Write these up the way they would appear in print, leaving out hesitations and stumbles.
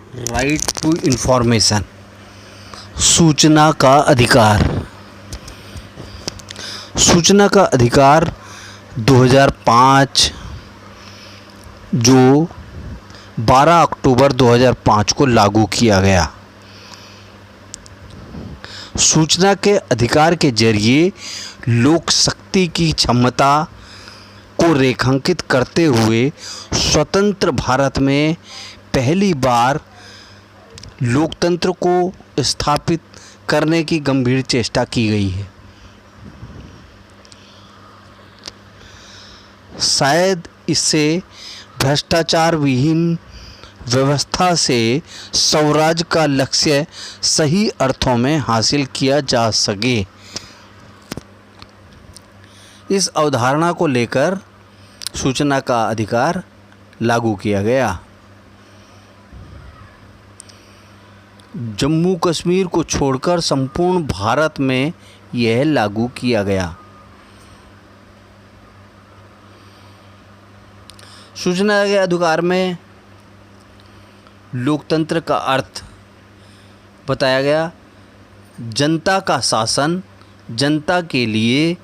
Right to information, सूचना का अधिकार। सूचना का अधिकार 2005 जो 12 अक्टूबर 2005 को लागू किया गया। सूचना के अधिकार के जरिए लोक शक्ति की क्षमता को रेखांकित करते हुए स्वतंत्र भारत में पहली बार लोकतंत्र को स्थापित करने की गंभीर चेष्टा की गई है। शायद इससे भ्रष्टाचार विहीन व्यवस्था से स्वराज का लक्ष्य सही अर्थों में हासिल किया जा सके। इस अवधारणा को लेकर सूचना का अधिकार लागू किया गया। जम्मू कश्मीर को छोड़कर संपूर्ण भारत में यह लागू किया गया। सूचना के अधिकार में लोकतंत्र का अर्थ बताया गया। जनता का शासन, जनता के लिए,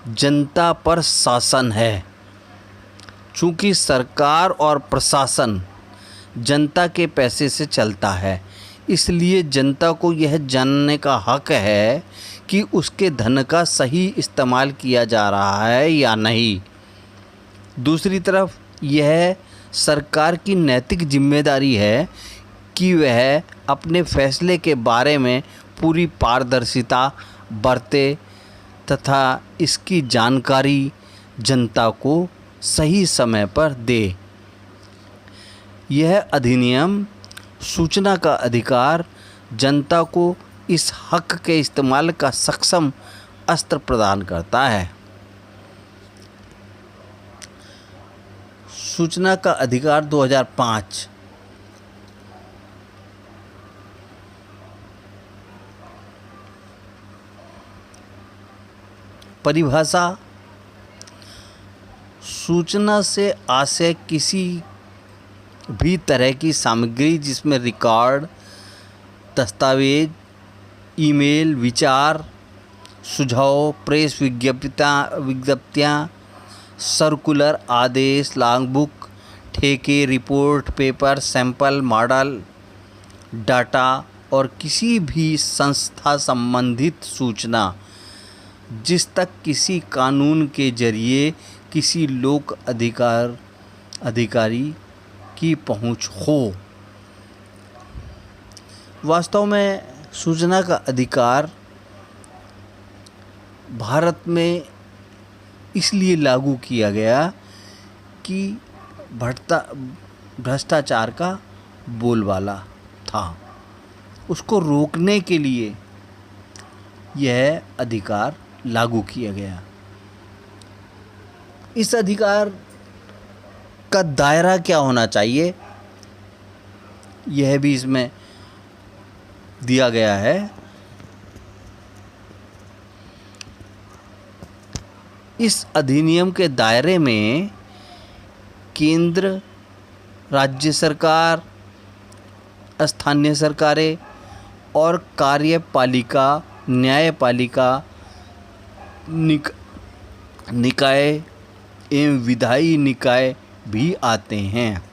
जनता पर शासन है। चूँकि सरकार और प्रशासन जनता के पैसे से चलता है, इसलिए जनता को यह जानने का हक है कि उसके धन का सही इस्तेमाल किया जा रहा है या नहीं। दूसरी तरफ यह सरकार की नैतिक जिम्मेदारी है कि वह अपने फैसले के बारे में पूरी पारदर्शिता बरते तथा इसकी जानकारी जनता को सही समय पर दे। यह अधिनियम सूचना का अधिकार जनता को इस हक के इस्तेमाल का सक्षम अस्त्र प्रदान करता है। सूचना का अधिकार 2005 परिभाषा। सूचना से आशय किसी भी तरह की सामग्री जिसमें रिकॉर्ड, दस्तावेज, ईमेल, विचार, सुझाव, प्रेस विज्ञप्तियाँ, सर्कुलर, आदेश, लॉगबुक, ठेके, report, paper, sample, model, data और किसी भी संस्था संबंधित सूचना जिस तक किसी कानून के जरिए किसी लोक अधिकारी की पहुंच हो। वास्तव में सूचना का अधिकार भारत में इसलिए लागू किया गया कि भ्रष्टाचार का बोलबाला था। उसको रोकने के लिए यह अधिकार लागू किया गया। इस अधिकार का दायरा क्या होना चाहिए, यह भी इसमें दिया गया है। इस अधिनियम के दायरे में केंद्र, राज्य सरकार, स्थानीय सरकारें और कार्यपालिका, न्यायपालिका, निकाय एवं विधायी निकाय भी आते हैं।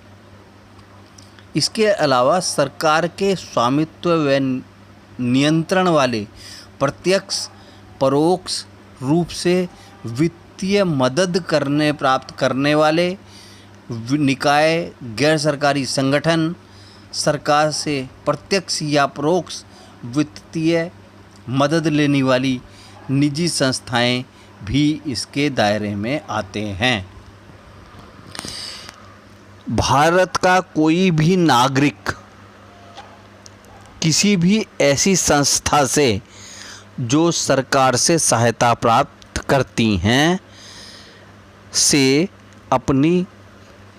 इसके अलावा सरकार के स्वामित्व व नियंत्रण वाले प्रत्यक्ष परोक्ष रूप से वित्तीय मदद प्राप्त करने वाले निकाय, गैर सरकारी संगठन, सरकार से प्रत्यक्ष या परोक्ष वित्तीय मदद लेने वाली निजी संस्थाएं भी इसके दायरे में आते हैं। भारत का कोई भी नागरिक किसी भी ऐसी संस्था से जो सरकार से सहायता प्राप्त करती हैं से अपनी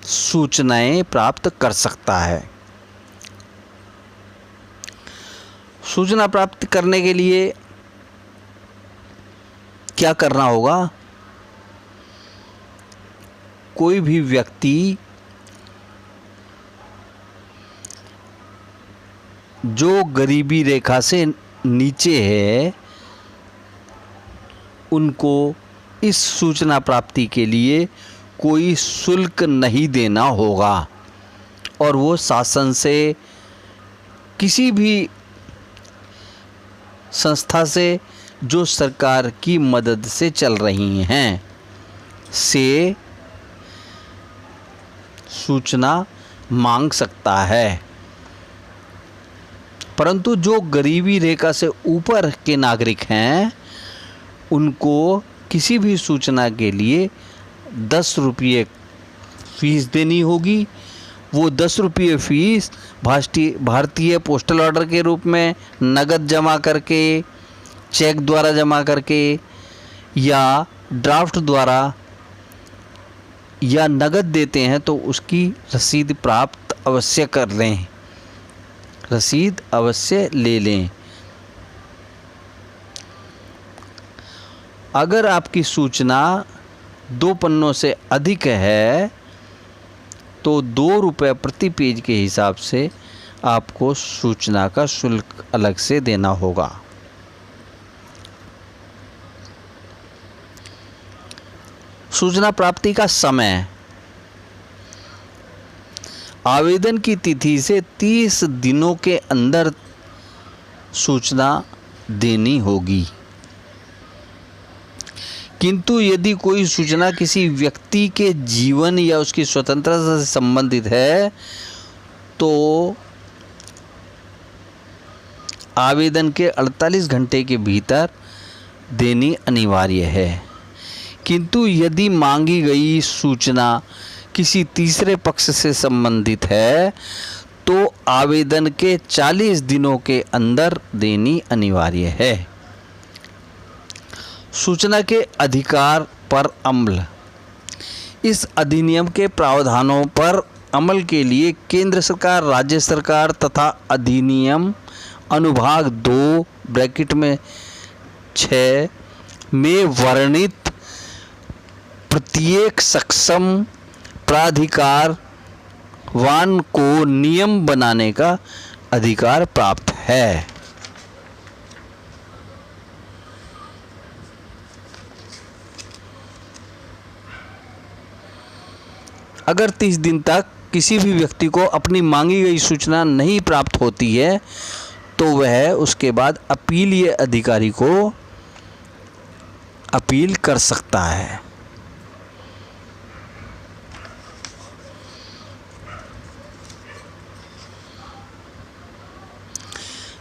सूचनाएं प्राप्त कर सकता है। सूचना प्राप्त करने के लिए क्या करना होगा? कोई भी व्यक्ति जो गरीबी रेखा से नीचे है उनको इस सूचना प्राप्ति के लिए कोई शुल्क नहीं देना होगा और वो शासन से किसी भी संस्था से जो सरकार की मदद से चल रही हैं से सूचना मांग सकता है। परंतु जो गरीबी रेखा से ऊपर के नागरिक हैं उनको किसी भी सूचना के लिए 10 रुपये फीस देनी होगी। वो 10 रुपये फीस भारतीय पोस्टल ऑर्डर के रूप में नगद जमा करके, चेक द्वारा जमा करके या ड्राफ्ट द्वारा या नगद देते हैं तो उसकी रसीद प्राप्त अवश्य कर लें, रसीद अवश्य ले लें। अगर आपकी सूचना 2 पन्नों से अधिक है तो 2 रुपये प्रति पेज के हिसाब से आपको सूचना का शुल्क अलग से देना होगा। सूचना प्राप्ति का समय आवेदन की तिथि से 30 दिनों के अंदर सूचना देनी होगी। किंतु यदि कोई सूचना किसी व्यक्ति के जीवन या उसकी स्वतंत्रता से संबंधित है तो आवेदन के 48 घंटे के भीतर देनी अनिवार्य है। किंतु यदि मांगी गई सूचना किसी तीसरे पक्ष से संबंधित है तो आवेदन के 40 दिनों के अंदर देनी अनिवार्य है। सूचना के अधिकार पर अमल। इस अधिनियम के प्रावधानों पर अमल के लिए केंद्र सरकार, राज्य सरकार तथा अधिनियम अनुभाग 2 ब्रैकेट में 6 में वर्णित प्रत्येक सक्षम प्राधिकारवान को नियम बनाने का अधिकार प्राप्त है। अगर 30 दिन तक किसी भी व्यक्ति को अपनी मांगी गई सूचना नहीं प्राप्त होती है तो वह उसके बाद अपीलीय अधिकारी को अपील कर सकता है।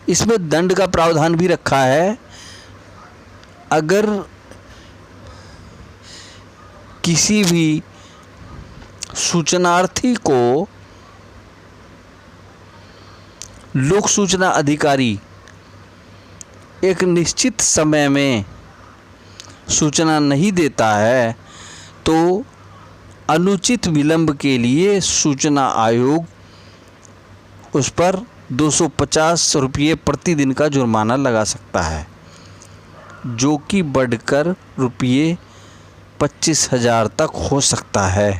इसमें दंड का प्रावधान भी रखा है। अगर किसी भी सूचनार्थी को लोक सूचना अधिकारी एक निश्चित समय में सूचना नहीं देता है तो अनुचित विलंब के लिए सूचना आयोग उस पर 250 रुपये प्रतिदिन का जुर्माना लगा सकता है, जो कि बढ़कर रुपये 25,000 तक हो सकता है।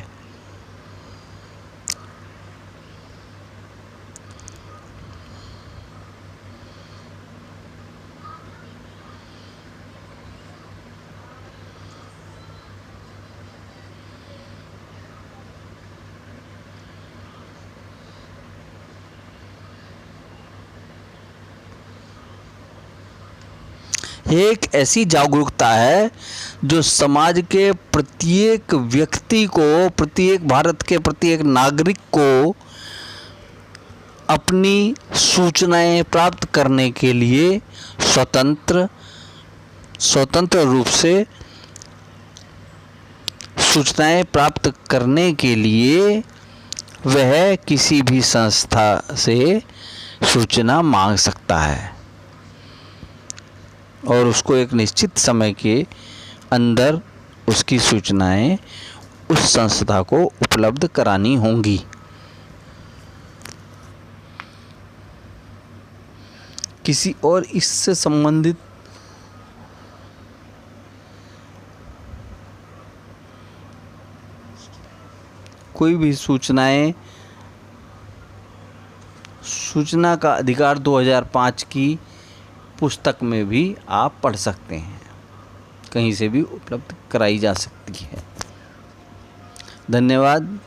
एक ऐसी जागरूकता है जो समाज के प्रत्येक व्यक्ति को, प्रत्येक भारत के प्रत्येक नागरिक को अपनी सूचनाएं प्राप्त करने के लिए स्वतंत्र रूप से सूचनाएं प्राप्त करने के लिए वह किसी भी संस्था से सूचना मांग सकता है और उसको एक निश्चित समय के अंदर उसकी सूचनाएं उस संस्था को उपलब्ध करानी होंगी। किसी और इससे संबंधित कोई भी सूचनाएं सूचना का अधिकार 2005 की पुस्तक में भी आप पढ़ सकते हैं, कहीं से भी उपलब्ध कराई जा सकती है। धन्यवाद।